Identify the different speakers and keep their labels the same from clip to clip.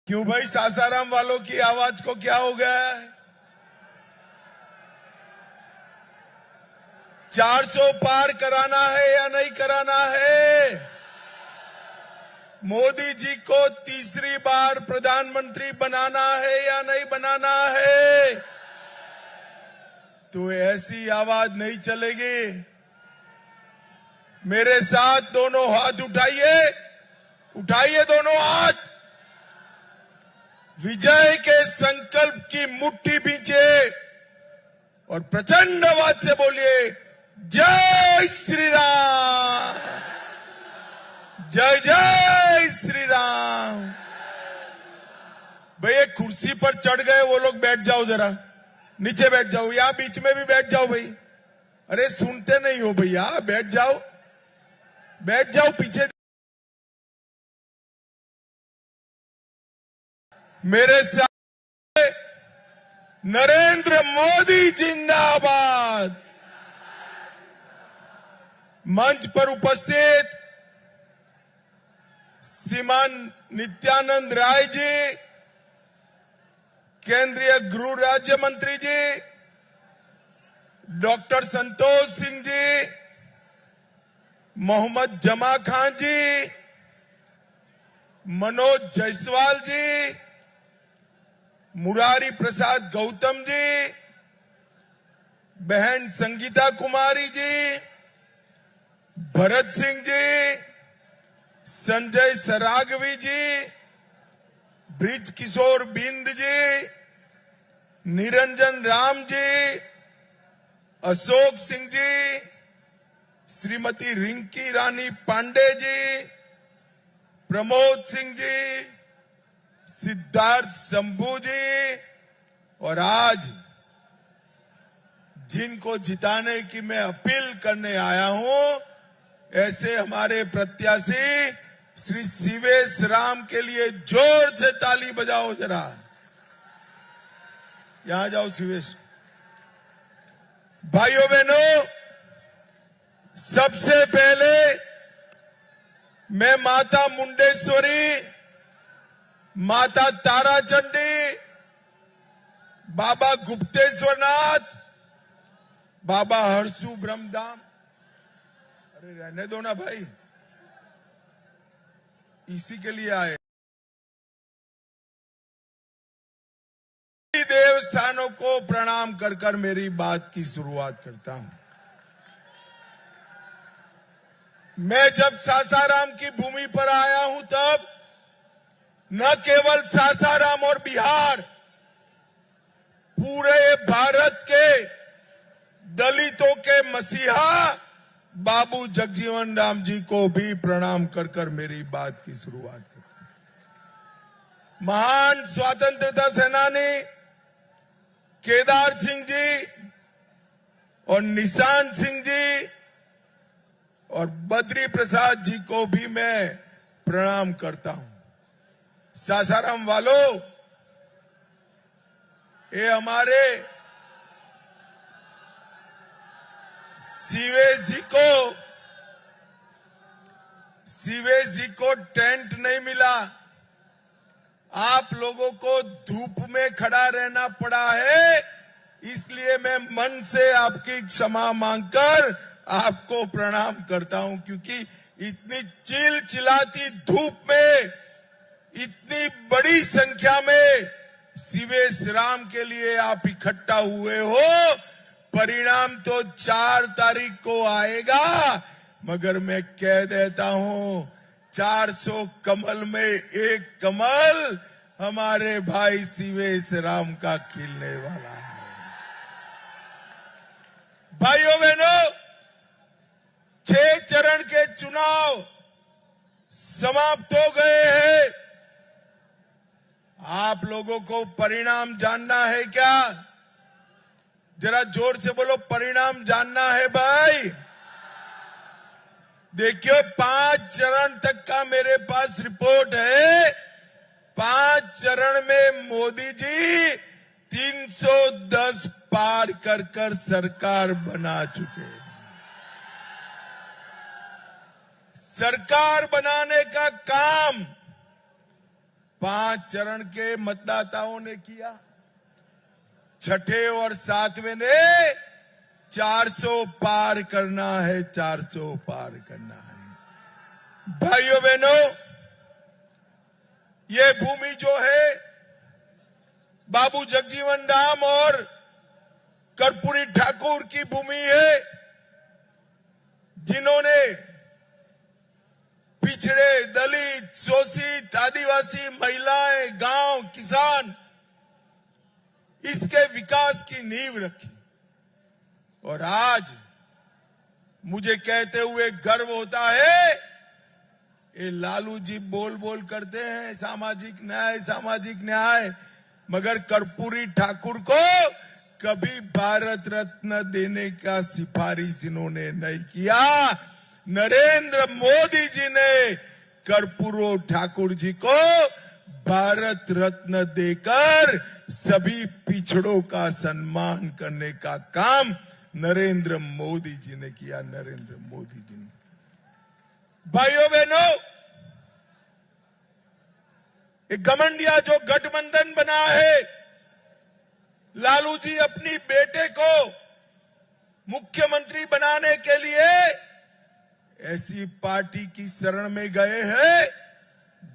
Speaker 1: क्यों भाई, सासाराम वालों की आवाज को क्या हो गया है? 400 पार कराना है या नहीं कराना है? मोदी जी को तीसरी बार प्रधानमंत्री बनाना है या नहीं बनाना है? तो ऐसी आवाज नहीं चलेगी। मेरे साथ दोनों हाथ उठाइए, उठाइए दोनों हाथ। विजय के संकल्प की मुट्ठी बींचे और प्रचंड आवाज से बोलिए, जय श्री राम, जय जय श्री राम। भैया कुर्सी पर चढ़ गए वो लोग, बैठ जाओ, जरा नीचे बैठ जाओ, यहां बीच में भी बैठ जाओ भाई। अरे सुनते नहीं हो भैया, बैठ जाओ, बैठ जाओ पीछे। मेरे साथ नरेंद्र मोदी जिंदाबाद। मंच पर उपस्थित श्रीमान नित्यानंद राय जी, केंद्रीय गृह राज्य मंत्री जी, डॉक्टर संतोष सिंह जी, मोहम्मद जमा खान जी, मनोज जायसवाल जी, मुरारी प्रसाद गौतम जी, बहन संगीता कुमारी जी, भरत सिंह जी, संजय सरागवी जी, ब्रिज किशोर बिंद जी, निरंजन राम जी, अशोक सिंह जी, श्रीमती रिंकी रानी पांडे जी, प्रमोद सिंह जी, सिद्धार्थ शंभू जी, और आज जिनको जिताने की मैं अपील करने आया हूं, ऐसे हमारे प्रत्याशी श्री शिवेश राम के लिए जोर से ताली बजाओ जरा। यहां जाओ शिवेश। भाइयों बहनों, सबसे पहले मैं माता मुंडेश्वरी, माता ताराचंडी, बाबा गुप्तेश्वरनाथ, बाबा हरसू ब्रह्मधाम, अरे रहने दो ना भाई, इसी के लिए आए, देवस्थानों को प्रणाम कर कर मेरी बात की शुरुआत करता हूं। मैं जब सासाराम की भूमि पर आया हूं, तब न केवल सासाराम और बिहार, पूरे भारत के दलितों के मसीहा बाबू जगजीवन राम जी को भी प्रणाम कर कर मेरी बात की शुरुआत करता हूं। महान स्वतंत्रता सेनानी केदार सिंह जी और निशान सिंह जी और बद्री प्रसाद जी को भी मैं प्रणाम करता हूं। सासाराम वालों, ये हमारे शिवेश जी को टेंट नहीं मिला, आप लोगों को धूप में खड़ा रहना पड़ा है, इसलिए मैं मन से आपकी क्षमा मांगकर आपको प्रणाम करता हूं, क्योंकि इतनी चिलचिलाती धूप में इतनी बड़ी संख्या में शिवेश राम के लिए आप इकट्ठा हुए हो। परिणाम तो 4 तारीख को आएगा, मगर मैं कह देता हूं, 400 कमल में एक कमल हमारे भाई शिवेश राम का खिलने वाला है। भाइयों बहनों, 6 चरण के चुनाव समाप्त हो गए हैं। आप लोगों को परिणाम जानना है क्या? जरा जोर से बोलो, परिणाम जानना है भाई। देखिए, 5 चरण तक का मेरे पास रिपोर्ट है। 5 चरण में मोदी जी 310 पार कर कर सरकार बना चुके हैं। सरकार बनाने का काम 5 चरण के मतदाताओं ने किया, छठे और सातवें ने 400 पार करना है, 400 पार करना है। भाइयों बहनों, ये भूमि जो है बाबू जगजीवन राम और कर्पूरी ठाकुर की भूमि है, जिन्होंने पिछड़े, दलित, शोषित, आदिवासी, महिलाएं, गांव, किसान, इसके विकास की नींव रखी। और आज मुझे कहते हुए गर्व होता है, ये लालू जी बोल बोल करते हैं सामाजिक न्याय, सामाजिक न्याय, मगर कर्पूरी ठाकुर को कभी भारत रत्न देने का सिफारिश इन्होंने नहीं किया। नरेंद्र मोदी जी ने कर्पूरी ठाकुर जी को भारत रत्न देकर सभी पिछड़ों का सम्मान करने का काम नरेंद्र मोदी जी ने किया, नरेंद्र मोदी जी ने। भाइयों बहनों, एक घमंडिया जो गठबंधन बना है, लालू जी अपनी बेटे को मुख्यमंत्री बनाने के लिए ऐसी पार्टी की शरण में गए हैं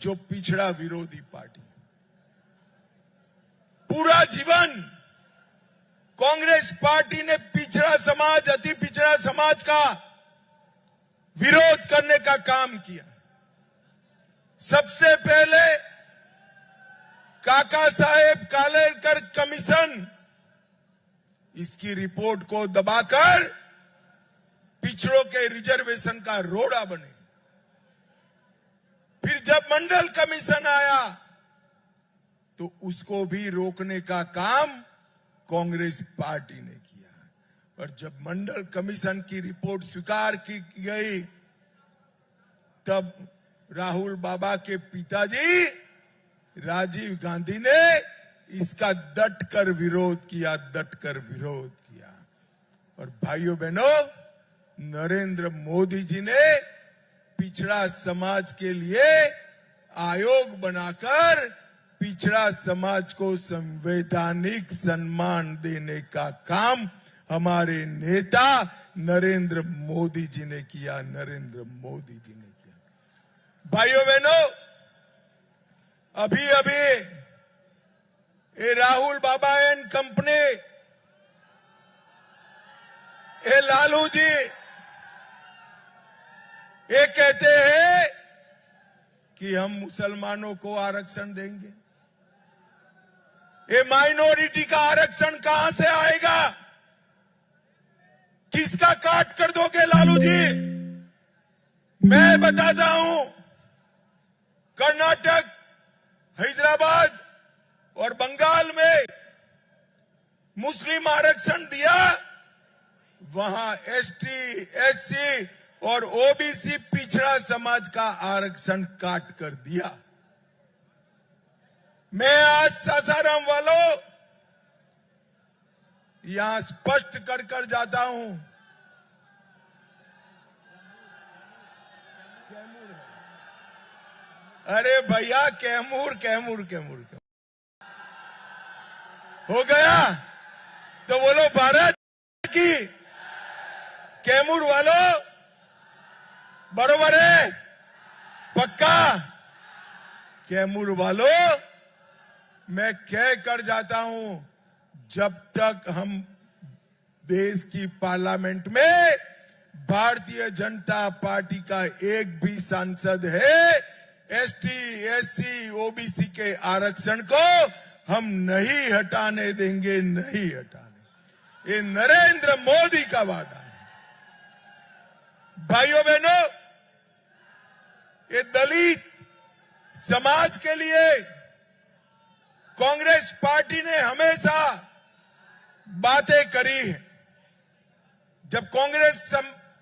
Speaker 1: जो पिछड़ा विरोधी पार्टी। पूरा जीवन कांग्रेस पार्टी ने पिछड़ा समाज, अति पिछड़ा समाज का विरोध करने का काम किया। सबसे पहले काका साहेब कालेलकर कमीशन, इसकी रिपोर्ट को दबाकर पिछड़ों के रिजर्वेशन का रोड़ा बने। फिर जब मंडल कमीशन आया तो उसको भी रोकने का काम कांग्रेस पार्टी ने किया। और जब मंडल कमीशन की रिपोर्ट स्वीकार की गई, तब राहुल बाबा के पिताजी राजीव गांधी ने इसका डटकर विरोध किया, डटकर विरोध किया। और भाइयों बहनों, नरेंद्र मोदी जी ने पिछड़ा समाज के लिए आयोग बनाकर पिछड़ा समाज को संवैधानिक सम्मान देने का काम हमारे नेता नरेंद्र मोदी जी ने किया, नरेंद्र मोदी जी ने किया। भाइयों बहनों, अभी अभी ये राहुल बाबा एंड कंपनी, ये लालू जी ये कहते हैं कि हम मुसलमानों को आरक्षण देंगे। ये माइनॉरिटी का आरक्षण कहां से आएगा? किसका काट कर दोगे लालू जी? मैं बताता हूं, कर्नाटक, हैदराबाद और बंगाल में मुस्लिम आरक्षण दिया, वहां एसटी, एससी और ओबीसी पिछड़ा समाज का आरक्षण काट कर दिया। मैं आज सासाराम वालों यहां स्पष्ट कर कर जाता हूं, अरे भैया कैमूर कैमूर कैमूर हो गया तो बोलो भारत की। कैमूर वालों बरोबर है, पक्का? कैमूर वालों, मैं कह कर जाता हूं, जब तक हम देश की पार्लियामेंट में भारतीय जनता पार्टी का एक भी सांसद है, एसटी, एससी, ओबीसी के आरक्षण को हम नहीं हटाने देंगे, नहीं हटाने। ये नरेंद्र मोदी का वादा है। भाइयों बहनों, ये दलित समाज के लिए कांग्रेस पार्टी ने हमेशा बातें करी है। जब कांग्रेस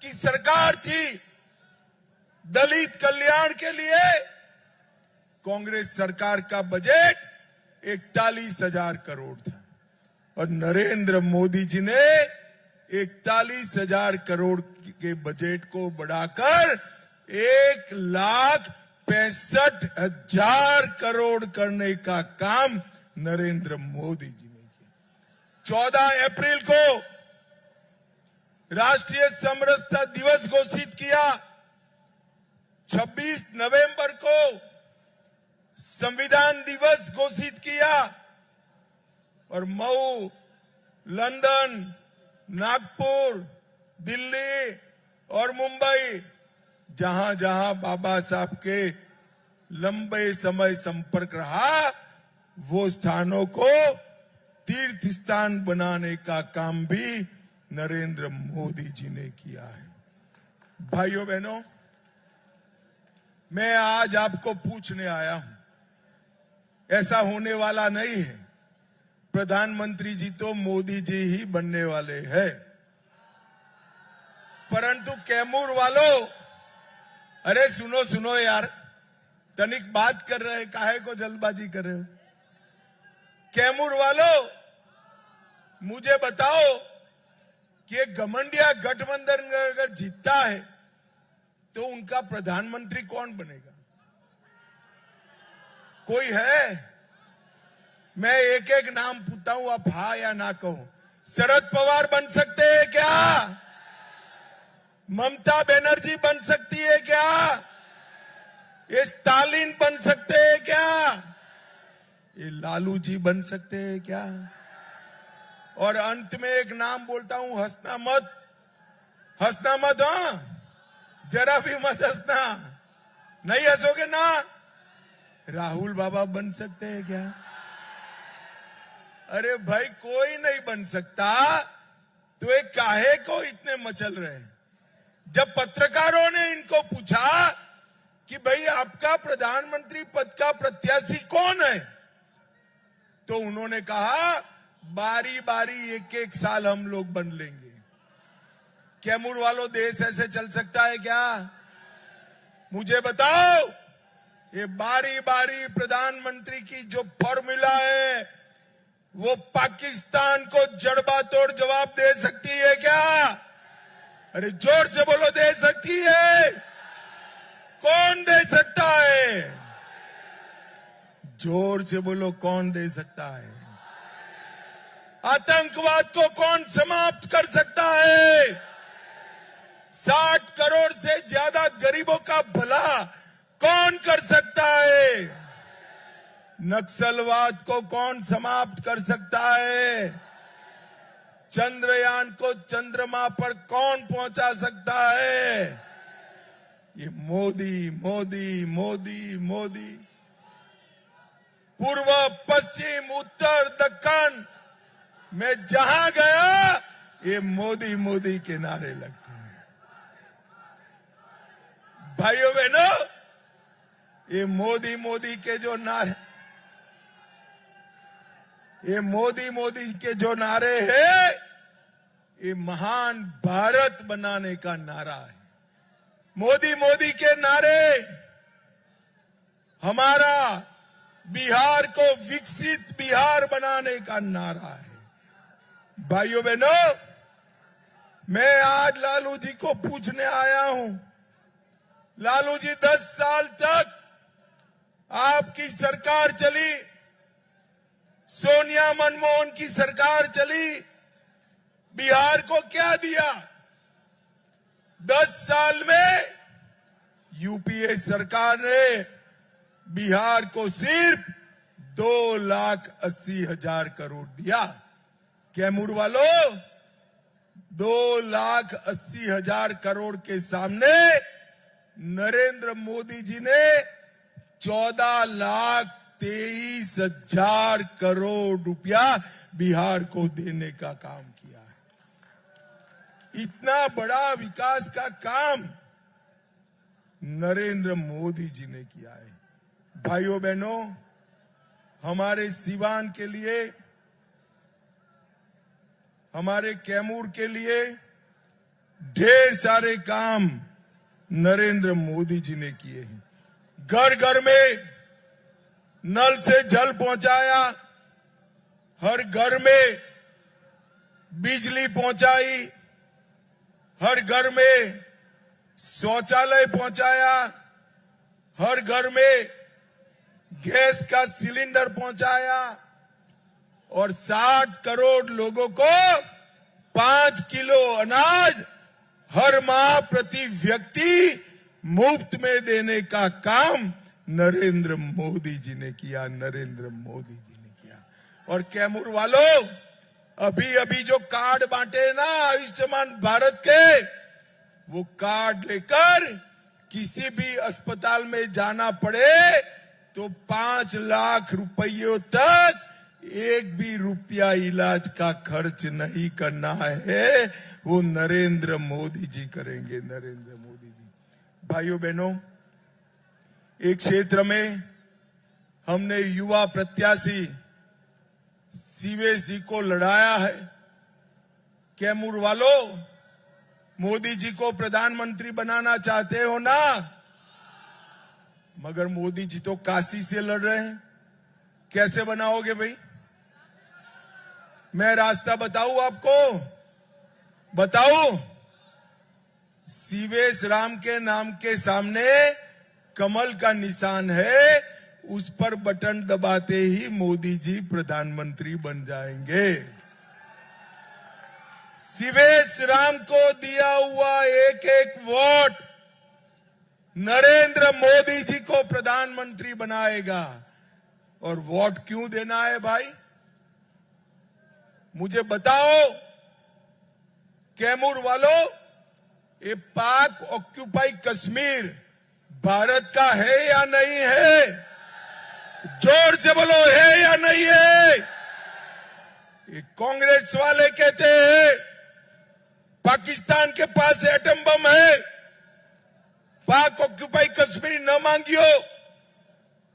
Speaker 1: की सरकार थी, दलित कल्याण के लिए कांग्रेस सरकार का बजट 41,000 करोड़ था और नरेंद्र मोदी जी ने 41,000 करोड़ के बजट को बढ़ाकर 1,50,000 65,000 करोड़ करने का काम नरेंद्र मोदी जी ने किया। 14 अप्रैल को राष्ट्रीय समरसता दिवस घोषित किया। 26 नवंबर को संविधान दिवस घोषित किया और मऊ, लंदन, नागपुर, दिल्ली और मुंबई, जहां जहां बाबा साहब के लंबे समय संपर्क रहा, वो स्थानों को तीर्थ स्थान बनाने का काम भी नरेंद्र मोदी जी ने किया है। भाइयों बहनों, मैं आज आपको पूछने आया हूं, ऐसा होने वाला नहीं है। प्रधानमंत्री जी तो मोदी जी ही बनने वाले हैं, परंतु कैमूर वालों, अरे सुनो सुनो यार, तनिक बात कर रहे, काहे को जल्दबाजी कर रहे हो? कैमूर वालों, मुझे बताओ कि घमंडिया गठबंधन अगर जीतता है तो उनका प्रधानमंत्री कौन बनेगा? कोई है? मैं एक एक नाम पूछता हूं, आप हाँ या ना कहो। शरद पवार बन सकते हैं क्या? ममता बनर्जी बन सकती है क्या? ये स्टालिन बन सकते हैं क्या? ये लालू जी बन सकते हैं क्या? और अंत में एक नाम बोलता हूं, हंसना मत, हंसना मत, हाँ, जरा भी मत हंसना, नहीं हंसोगे ना। राहुल बाबा बन सकते हैं क्या? अरे भाई, कोई नहीं बन सकता, तो ये काहे को इतने मचल रहे? जब पत्रकारों ने इनको पूछा कि भाई आपका प्रधानमंत्री पद का प्रत्याशी कौन है, तो उन्होंने कहा बारी बारी एक एक साल हम लोग बन लेंगे। कैमूर वालों, देश ऐसे चल सकता है क्या? मुझे बताओ, ये बारी बारी प्रधानमंत्री की जो फॉर्मूला है, वो पाकिस्तान को जड़बातोड़ जवाब दे सकती है क्या? अरे जोर से बोलो, दे सकती है? कौन दे सकता है? जोर से बोलो, कौन दे सकता है? आतंकवाद को कौन समाप्त कर सकता है? 60 करोड़ से ज्यादा गरीबों का भला कौन कर सकता है? नक्सलवाद को कौन समाप्त कर सकता है? चंद्रयान को चंद्रमा पर कौन पहुंचा सकता है? ये मोदी मोदी मोदी मोदी। पूर्व, पश्चिम, उत्तर, दक्षिण में जहां गया, ये मोदी मोदी के नारे लगते हैं। भाइयों बहनों, ये मोदी मोदी के जो नारे, ये मोदी मोदी के जो नारे हैं, ये महान भारत बनाने का नारा है। मोदी मोदी के नारे हमारा बिहार को विकसित बिहार बनाने का नारा है। भाइयों बहनों, मैं आज लालू जी को पूछने आया हूं। लालू जी, 10 साल तक आपकी सरकार चली, सोनिया मनमोहन की सरकार चली, बिहार को क्या दिया? 10 साल में यूपीए सरकार ने बिहार को सिर्फ 2,80,000 करोड़ दिया। कैमूर वालों, 2,80,000 करोड़ के सामने नरेंद्र मोदी जी ने 14,23,000 करोड़ रुपया बिहार को देने का काम किया है। इतना बड़ा विकास का काम नरेंद्र मोदी जी ने किया है। भाइयों बहनों, हमारे सीवान के लिए, हमारे कैमूर के लिए ढेर सारे काम नरेंद्र मोदी जी ने किए हैं। घर घर में नल से जल पहुंचाया, हर घर में बिजली पहुंचाई, हर घर में शौचालय पहुंचाया, हर घर में गैस का सिलेंडर पहुंचाया और 60 करोड़ लोगों को 5 किलो अनाज हर माह प्रति व्यक्ति मुफ्त में देने का काम नरेंद्र मोदी जी ने किया, नरेंद्र मोदी जी ने किया। और कैमूर वालों, अभी अभी जो कार्ड बांटे ना आयुष्मान भारत के, वो कार्ड लेकर किसी भी अस्पताल में जाना पड़े तो 5 लाख रुपयों तक एक भी रुपया इलाज का खर्च नहीं करना है, वो नरेंद्र मोदी जी करेंगे, नरेंद्र मोदी जी। भाइयों बहनों, एक क्षेत्र में हमने युवा प्रत्याशी सीवेश जी को लड़ाया है। कैमूर वालों, मोदी जी को प्रधानमंत्री बनाना चाहते हो ना, मगर मोदी जी तो काशी से लड़ रहे हैं, कैसे बनाओगे भाई? मैं रास्ता बताऊं आपको, बताऊं? सीवेश राम के नाम के सामने कमल का निशान है, उस पर बटन दबाते ही मोदी जी प्रधानमंत्री बन जाएंगे। सीवेश राम को दिया हुआ एक एक वोट नरेंद्र मोदी जी को प्रधानमंत्री बनाएगा। और वोट क्यों देना है भाई, मुझे बताओ। कैमूर वालों, ये पाक ऑक्यूपाई कश्मीर भारत का है या नहीं है? जोर से बोलो, है या नहीं है? ये कांग्रेस वाले कहते हैं पाकिस्तान के पास एटम बम है, पाक ऑक्यूपाई कश्मीर न मांगियो।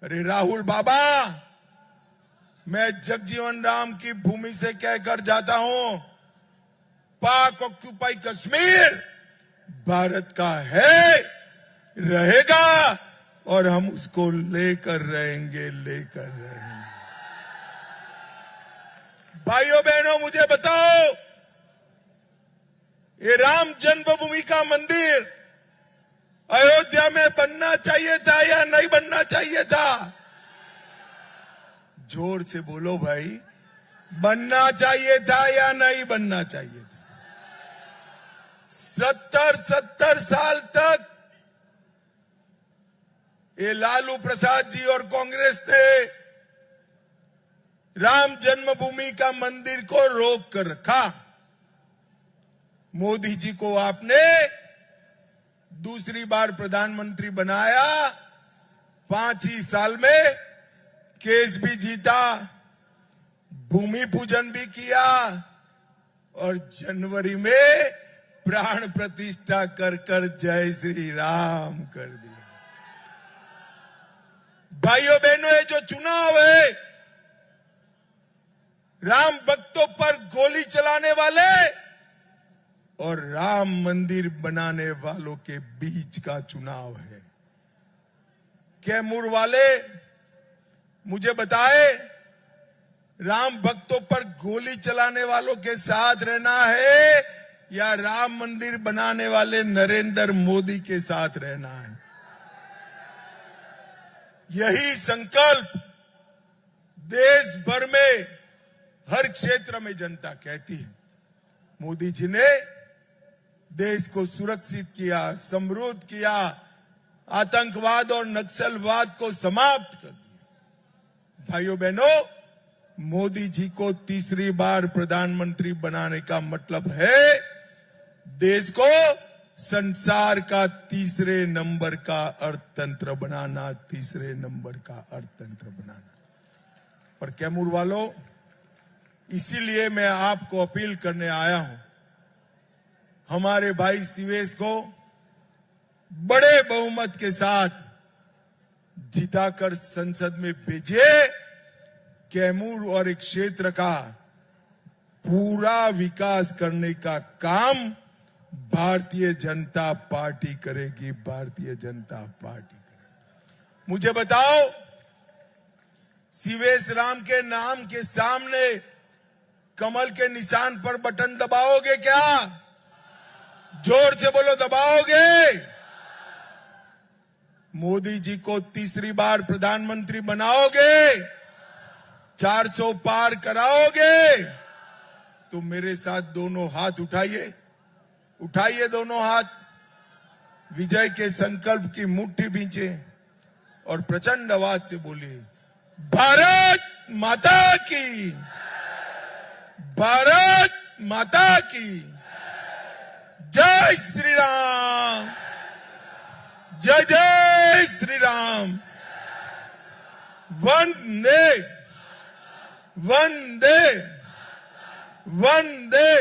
Speaker 1: अरे राहुल बाबा, मैं जगजीवन राम की भूमि से कहकर जाता हूं, पाक ऑक्यूपाई कश्मीर भारत का है, रहेगा, और हम उसको लेकर रहेंगे, लेकर रहेंगे। भाइयों बहनों, मुझे बताओ, ये राम जन्मभूमि का मंदिर अयोध्या में बनना चाहिए था या नहीं बनना चाहिए था? जोर से बोलो भाई, बनना चाहिए था या नहीं बनना चाहिए था? 70 साल तक ये लालू प्रसाद जी और कांग्रेस ने राम जन्मभूमि का मंदिर को रोक कर रखा। मोदी जी को आपने दूसरी बार प्रधानमंत्री बनाया, 5 ही साल में केस भी जीता, भूमि पूजन भी किया, और जनवरी में प्राण प्रतिष्ठा कर कर जय श्री राम कर दिया। भाइयों बहनों, ये जो चुनाव है, राम भक्तों पर गोली चलाने वाले और राम मंदिर बनाने वालों के बीच का चुनाव है। कैमूर वाले मुझे बताए, राम भक्तों पर गोली चलाने वालों के साथ रहना है या राम मंदिर बनाने वाले नरेंद्र मोदी के साथ रहना है? यही संकल्प देश भर में हर क्षेत्र में जनता कहती है। मोदी जी ने देश को सुरक्षित किया, समृद्ध किया, आतंकवाद और नक्सलवाद को समाप्त कर दिया। भाइयों बहनों, मोदी जी को तीसरी बार प्रधानमंत्री बनाने का मतलब है देश को संसार का तीसरे नंबर का अर्थतंत्र बनाना, तीसरे नंबर का अर्थतंत्र बनाना। और कैमूर वालों, इसीलिए मैं आपको अपील करने आया हूं, हमारे भाई सीवेश को बड़े बहुमत के साथ जिताकर संसद में भेजिए। कैमूर और एक क्षेत्र का पूरा विकास करने का काम भारतीय जनता पार्टी करेगी, भारतीय जनता पार्टी करेगी। मुझे बताओ, सीवेश राम के नाम के सामने कमल के निशान पर बटन दबाओगे क्या? जोर से बोलो, दबाओगे? मोदी जी को तीसरी बार प्रधानमंत्री बनाओगे, 400 पार कराओगे, तो मेरे साथ दोनों हाथ उठाइए, उठाइए दोनों हाथ, विजय के संकल्प की मुट्ठी भींचे और प्रचंड आवाज से बोलिए, भारत माता की, भारत माता की, जय श्री राम, जय जय श्री राम, वंदे वंदे वंदे